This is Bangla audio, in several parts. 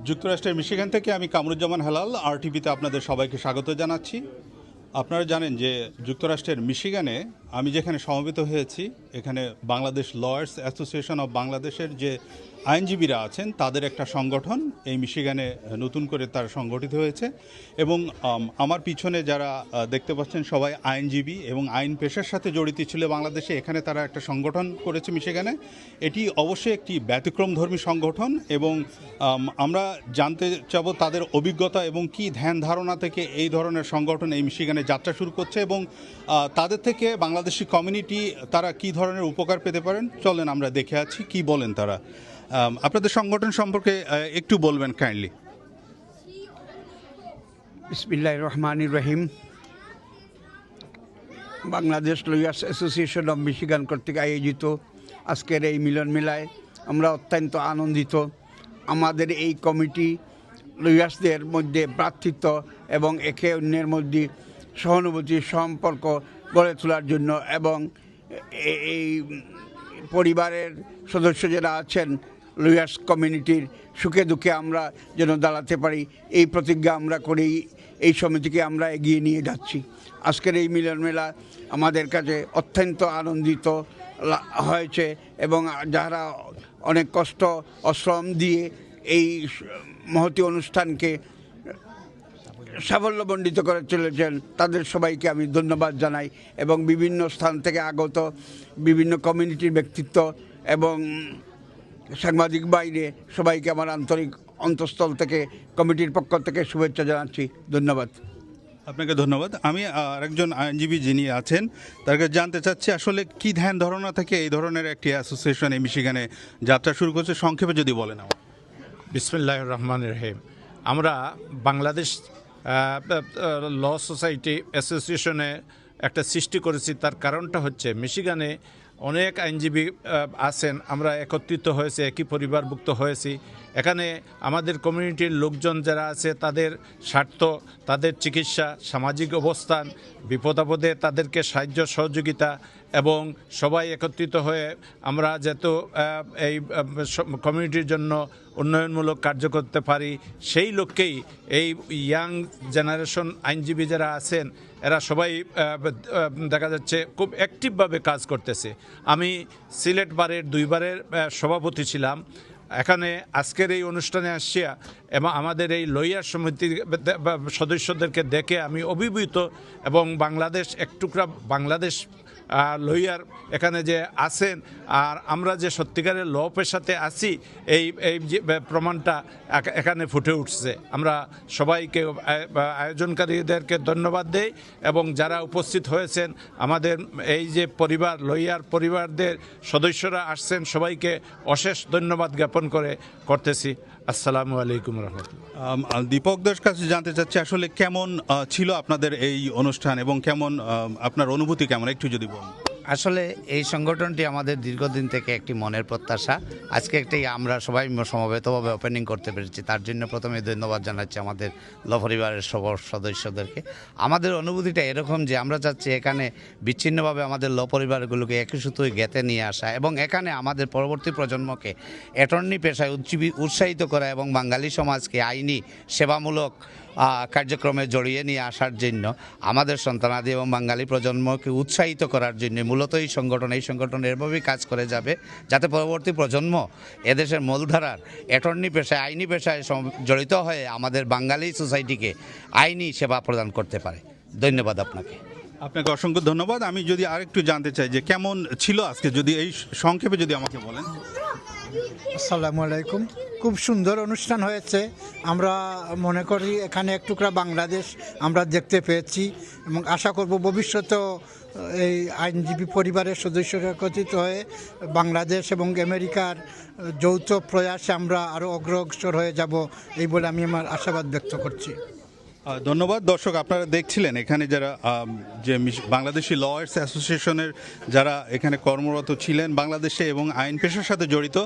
যুক্তরাষ্ট্রের মিশিগান থেকে আমি কামরুজ্জামান হেলাল আরটিভিতে আপনাদের সবাইকে স্বাগত জানাচ্ছি। আপনারা জানেন যে যুক্তরাষ্ট্রের মিশিগানে আমি যেখানে সমবেত হয়েছি, এখানে বাংলাদেশ লয়ার্স অ্যাসোসিয়েশন অব বাংলাদেশের যে আইনজীবীরা আছেন তাদের একটা সংগঠন এই মিশিগানে নতুন করে তার সংগঠিত হয়েছে এবং আমার পিছনে যারা দেখতে পাচ্ছেন সবাই আইনজীবী এবং আইন পেশার সাথে জড়িত ছিল বাংলাদেশে। এখানে তারা একটা সংগঠন করেছে মিশিগানে। এটি অবশ্যই একটি ব্যতিক্রমধর্মী সংগঠন এবং আমরা জানতে চাবো তাদের অভিজ্ঞতা এবং কি ধ্যান ধারণা থেকে এই ধরনের সংগঠন এই মিশিগানে যাত্রা শুরু করছে এবং তাদের থেকে বাংলাদেশি কমিউনিটি তারা কি ধরনের উপকার পেতে পারেন। চলেন আমরা দেখে আছি কি বলেন তারা। আপনাদের সংগঠন সম্পর্কে একটু বলবেন কাইন্ডলি। বিসমিল্লাহির রহমানির রহিম। Bangladesh lawyers association of Michigan কর্তৃক আয়োজিত আজকের এই মিলন মেলায় আমরা অত্যন্ত আনন্দিত। আমাদের এই কমিটি লয়ার্সদের মধ্যে ভ্রাতৃত্ব এবং একে অন্যের মধ্যে সহানুভূতির সম্পর্ক গড়ে তোলার জন্য এবং এই পরিবারের সদস্য যারা আছেন লয়ার্স কমিউনিটির সুখে দুঃখে আমরা যেন দাঁড়াতে পারি, এই প্রতিজ্ঞা আমরা করেই এই সমিতিকে আমরা এগিয়ে নিয়ে যাচ্ছি। আজকের এই মিলন মেলা আমাদের কাছে অত্যন্ত আনন্দিত হয়েছে এবং যারা অনেক কষ্ট ও শ্রম দিয়ে এই মহতী অনুষ্ঠানকে সাফল্যমণ্ডিত করে চলেছেন তাদের সবাইকে আমি ধন্যবাদ জানাই এবং বিভিন্ন স্থান থেকে আগত বিভিন্ন কমিউনিটির ব্যক্তিত্ব এবং সাংবাদিক বাইরে সবাইকে আমার আন্তরিক অন্তঃস্থল থেকে কমিটির পক্ষ থেকে শুভেচ্ছা জানাচ্ছি। ধন্যবাদ। আপনাকে ধন্যবাদ। আমি আরেকজন আইনজীবী যিনি আছেন তার কাছে জানতে চাচ্ছি আসলে কি ধ্যান ধারণা থেকে এই ধরনের একটি অ্যাসোসিয়েশন এই মিশিগানে যাত্রা শুরু করছে, সংক্ষেপে যদি বলেন। বিসমিল্লাহির রহমানির রহিম। আমরা বাংলাদেশ ল সোসাইটি অ্যাসোসিয়েশনে একটা সৃষ্টি করেছি। তার কারণটা হচ্ছে মিশিগানে অনেক আইনজীবী আছেন, আমরা একত্রিত হয়েছি, একই পরিবারভুক্ত হয়েছি। এখানে আমাদের কমিউনিটির লোকজন যারা আছে তাদের স্বার্থ, তাদের চিকিৎসা, সামাজিক অবস্থান, বিপদাপদে তাদেরকে সাহায্য সহযোগিতা এবং সবাই একত্রিত হয়ে আমরা যেহেতু এই কমিউনিটির জন্য উন্নয়নমূলক কার্য করতে পারি, সেই লক্ষ্যেই এই ইয়াং জেনারেশন আইনজীবী যারা আছেন এরা সবাই দেখা যাচ্ছে খুব অ্যাক্টিভভাবে কাজ করতেছে। আমি সিলেট বারের 2 বারের সভাপতি ছিলাম। এখানে আজকের এই অনুষ্ঠানে আসিয়া এবং আমাদের এই লয়ার সমিতির সদস্যদেরকে দেখে আমি অভিভূত এবং বাংলাদেশ এক টুকরা বাংলাদেশ লয়ার এখানে যে আছেন আর আমরা যে সত্যিকারের ল পেশাতে আছি এই যে প্রমাণটা এখানে ফুটে উঠছে। আমরা সবাইকে আয়োজনকারীদেরকে ধন্যবাদ দেই এবং যারা উপস্থিত হয়েছেন আমাদের এই যে পরিবার লয়ার পরিবারদের সদস্যরা আসছেন সবাইকে অশেষ ধন্যবাদ জ্ঞাপন করতেছি। আসসালামু আলাইকুম রহমতুল্লাহ। দীপকদের কাছে জানতে চাচ্ছি আসলে কেমন ছিল আপনাদের এই অনুষ্ঠান এবং কেমন আপনার অনুভূতি কেমন, একটু যদি বলুন। আসলে এই সংগঠনটি আমাদের দীর্ঘদিন থেকে একটি মনের প্রত্যাশা। আজকে একটি আমরা সবাই সমবেতভাবে ওপেনিং করতে পেরেছি, তার জন্য প্রথমে ধন্যবাদ জানাচ্ছি আমাদের ল পরিবারের সব সদস্যদেরকে। আমাদের অনুভূতিটা এরকম যে আমরা চাচ্ছি এখানে বিচ্ছিন্নভাবে আমাদের ল পরিবারগুলোকে একই সুতোয় গেঁথে নিয়ে আসা এবং এখানে আমাদের পরবর্তী প্রজন্মকে অ্যাটর্নি পেশায় উৎসাহিত করা এবং বাঙালি সমাজকে আইনি সেবামূলক কার্যক্রমে জড়িয়ে নিয়ে আসার জন্য আমাদের সন্তানাদি এবং বাঙালি প্রজন্মকে উৎসাহিত করার জন্য মূলত এই সংগঠন এভাবেই কাজ করে যাবে যাতে পরবর্তী প্রজন্ম এদেশের মূলধারার অ্যাটর্নি পেশায় আইনি পেশায় জড়িত হয়ে আমাদের বাঙালি সোসাইটিকে আইনি সেবা প্রদান করতে পারে। ধন্যবাদ আপনাকে। আপনাকে অসংখ্য ধন্যবাদ। আমি যদি আরেকটু জানতে চাই যে কেমন ছিল আজকে, যদি এই সংক্ষেপে যদি আমাকে বলেন। আসসালামু আলাইকুম। খুব সুন্দর অনুষ্ঠান হয়েছে। আমরা মনে করি এখানে এক টুকরা বাংলাদেশ আমরা দেখতে পেয়েছি এবং আশা করব ভবিষ্যতেও এই আইনজীবী পরিবারের সদস্যরা একত্রিত হয়ে বাংলাদেশ এবং আমেরিকার যৌথ প্রয়াসে আমরা আরও অগ্রসর হয়ে যাব এই বলে আমি আমার আশাবাদ ব্যক্ত করছি। ধন্যবাদ। দর্শক, আপনারা দেখছিলেন এখানে যারা যে বাংলাদেশি লয়ার্স অ্যাসোসিয়েশনের যারা এখানে কর্মরত ছিলেন বাংলাদেশে এবং আইন পেশার সাথে জড়িত,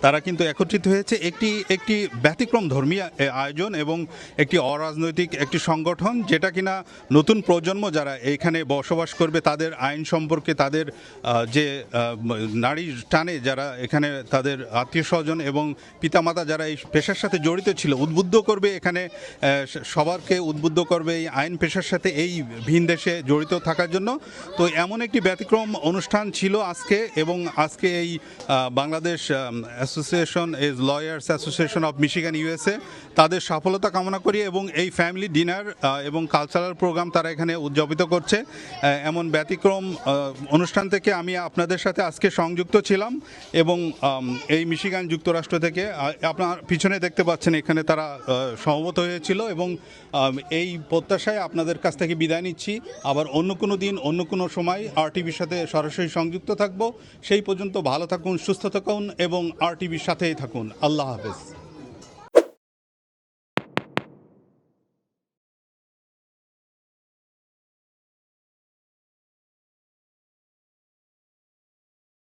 তারা কিন্তু একত্রিত হয়েছে একটি ব্যতিক্রম ধর্মী আয়োজন এবং একটি অরাজনৈতিক একটি সংগঠন, যেটা কিনা নতুন প্রজন্ম যারা এখানে বসবাস করবে তাদের আইন সম্পর্কে, তাদের যে নারী টানে যারা এখানে তাদের আত্মীয় স্বজন এবং পিতামাতা যারা এই পেশার সাথে জড়িত ছিল উদ্বুদ্ধ করবে, এখানে সবারকে উদ্বুদ্ধ করবে এই আইন পেশার সাথে এই ভিন দেশে জড়িত থাকার জন্য। তো এমন একটি ব্যতিক্রম অনুষ্ঠান ছিল আজকে, এবং আজকে এই Bangladesh association as lawyers association of Michigan USA তাদের সফলতা কামনা করি, এবং এই ফ্যামিলি ডিনার এবং কালচারাল প্রোগ্রাম তারা এখানে উদযাপিত করছে। এমন ব্যতিক্রম অনুষ্ঠান থেকে আমি আপনাদের সাথে আজকে সংযুক্ত ছিলাম, এবং এই মিশিগান যুক্তরাষ্ট্র থেকে আপনার পিছনে দেখতে পাচ্ছেন এখানে তারা সমবেত হয়েছিল, এবং এই প্রত্যাশায় আপনাদের কাছ থেকে বিদায় নিচ্ছি। আবার অন্য কোনো দিন অন্য কোনো সময় আরটিভির সাথে সরাসরি সংযুক্ত থাকব। সেই পর্যন্ত ভালো থাকুন, সুস্থ থাকুন এবং আরটিভির সাথেই থাকুন। আল্লাহ হাফেজ।